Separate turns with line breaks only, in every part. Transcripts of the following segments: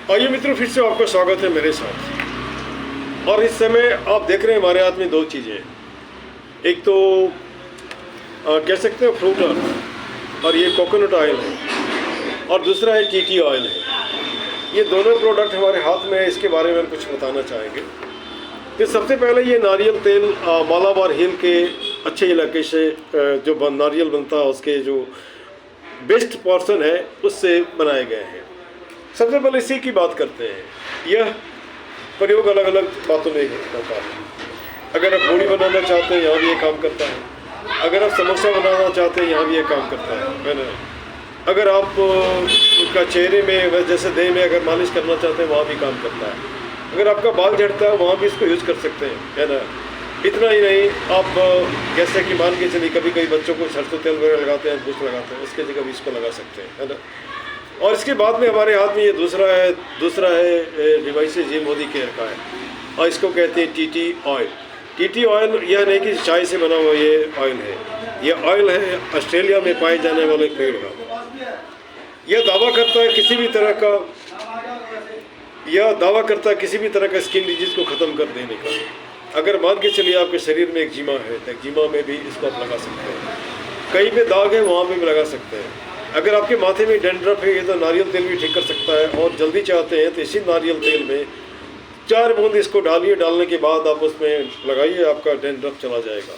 आइए मित्रों, फिर से आपका स्वागत है मेरे साथ। और इस समय आप देख रहे हैं हमारे हाथ में दो चीज़ें। एक तो कह सकते हैं फ्रूट ऑयल, और ये कोकोनट ऑयल है, और दूसरा है टीटी ऑयल है। ये दोनों प्रोडक्ट हमारे हाथ में है, इसके बारे में हम कुछ बताना चाहेंगे। तो सबसे पहले ये नारियल तेल मालाबार हिल के अच्छे इलाके से जो नारियल बनता है उसके जो बेस्ट पोर्शन है उससे बनाए गए हैं। सबसे पहले इसी की बात करते हैं। यह प्रयोग अलग अलग बातों में होता है। अगर आप पूड़ी बनाना चाहते हैं यहाँ भी ये काम करता है। अगर आप समोसा बनाना चाहते हैं यहाँ भी ये काम करता है ना। अगर आप का चेहरे में जैसे देह में अगर मालिश करना चाहते हैं वहाँ भी काम करता है। अगर आपका बाल झड़ता है वहाँ भी इसको यूज़ कर सकते हैं, है ना। इतना ही नहीं, आप जैसे कि मान के चलिए कभी कभी बच्चों को सरसों तेल वगैरह लगाते हैं, कुछ लगाते हैं, उसके जगह भी इसको लगा सकते हैं, है ना। और इसके बाद में हमारे हाथ में ये दूसरा है डिवाइस ये मोदी केयर का है, और इसको कहते हैं टीटी ऑयल। टीटी ऑयल यह नहीं कि चाय से बना हुआ ये ऑयल है। ये ऑयल है ऑस्ट्रेलिया में पाए जाने वाले पेड़ का। यह दावा करता है किसी भी तरह का स्किन डिजीज को ख़त्म कर देने का। अगर मान के चलिए आपके शरीर में एक्जिमा है तो एक्जिमा में भी इसको आप लगा सकते हैं। कहीं पे दाग है वहाँ पे भी लगा सकते हैं। अगर आपके माथे में डेंड्रफ है ये तो नारियल तेल भी ठीक कर सकता है। और जल्दी चाहते हैं तो इसी नारियल तेल में 4 बूंद इसको डालिए, डालने के बाद आप उसमें लगाइए, आपका डेंड्रफ चला जाएगा।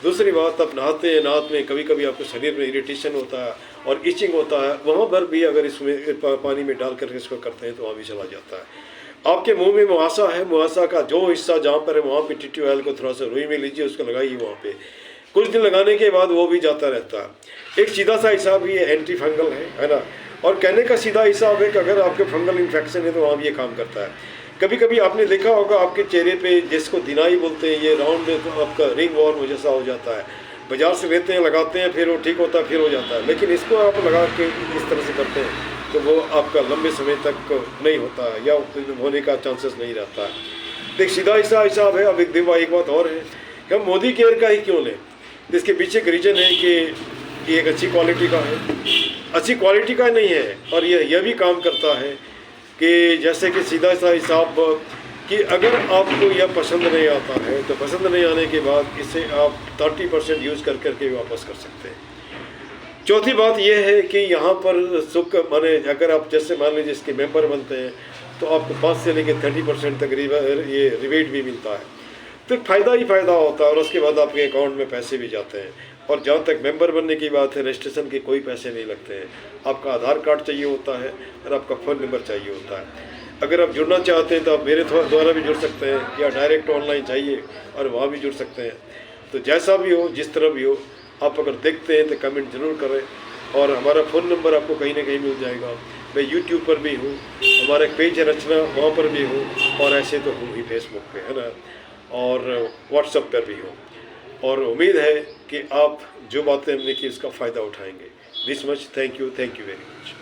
दूसरी बात, आप नहाते हैं, नहाते में कभी कभी आपके शरीर में इरिटेशन होता है और इचिंग होता है, वहाँ पर भी अगर इसमें पानी में डाल कर इसको करते हैं तो वहाँ भी चला जाता है। आपके मुंह में मुहासा है, मुहासा का जो हिस्सा जहाँ पर है वहाँ पे टीटी ऑयल को थोड़ा सा रुई में लीजिए, उसको लगाइए वहाँ पे। कुछ दिन लगाने के बाद वो भी जाता रहता है। एक सीधा सा हिसाब ये एंटी फंगल है ना। और कहने का सीधा हिसाब है कि अगर आपके फंगल इन्फेक्शन है तो वहाँ भी ये काम करता है। कभी कभी आपने देखा होगा आपके चेहरे पे जिसको दिनाई बोलते हैं, ये राउंड आपका रिंग वॉर्म जैसा हो जाता है। बाजार से लेते हैं, लगाते हैं, फिर वो ठीक होता है, फिर हो जाता है। लेकिन इसको आप लगा के इस तरह से करते हैं तो वो आपका लंबे समय तक नहीं होता है या होने का चांसेस नहीं रहता है। तो एक सीधा हिसाब है। अब एक बात और है कि हम मोदी केयर का ही क्यों लें। इसके पीछे एक रीज़न है कि एक अच्छी क्वालिटी का है, अच्छी क्वालिटी का नहीं है। और यह भी काम करता है कि जैसे कि सीधा सा हिसाब कि अगर आपको यह पसंद नहीं आता है तो पसंद नहीं आने के बाद इसे आप 30% यूज़ करके वापस कर सकते हैं। चौथी बात यह है कि यहाँ पर सुख माने अगर आप जैसे मान लीजिए इसके मेंबर बनते हैं तो आपको 5 से लेकर 30% तक ये रिबेट भी मिलता है। तो फ़ायदा ही फ़ायदा होता है और उसके बाद आपके अकाउंट में पैसे भी जाते हैं। और जहाँ तक मेंबर बनने की बात है, रजिस्ट्रेशन के कोई पैसे नहीं लगते हैं। आपका आधार कार्ड चाहिए होता है और आपका फ़ोन नंबर चाहिए होता है। अगर आप जुड़ना चाहते हैं तो आप मेरे द्वारा भी जुड़ सकते हैं या डायरेक्ट ऑनलाइन चाहिए और वहाँ भी जुड़ सकते हैं। तो जैसा भी हो, जिस तरह भी हो, आप अगर देखते हैं तो कमेंट ज़रूर करें। और हमारा फ़ोन नंबर आपको कहीं ना कहीं मिल जाएगा। मैं यूट्यूब पर भी हूँ, हमारा एक पेज है रचना, वहाँ पर भी हूँ, और ऐसे तो हूँ ही फेसबुक पे, है ना, और व्हाट्सएप पर भी हूँ। और उम्मीद है कि आप जो बातें हमने की उसका फ़ायदा उठाएंगे। This much, thank you very much.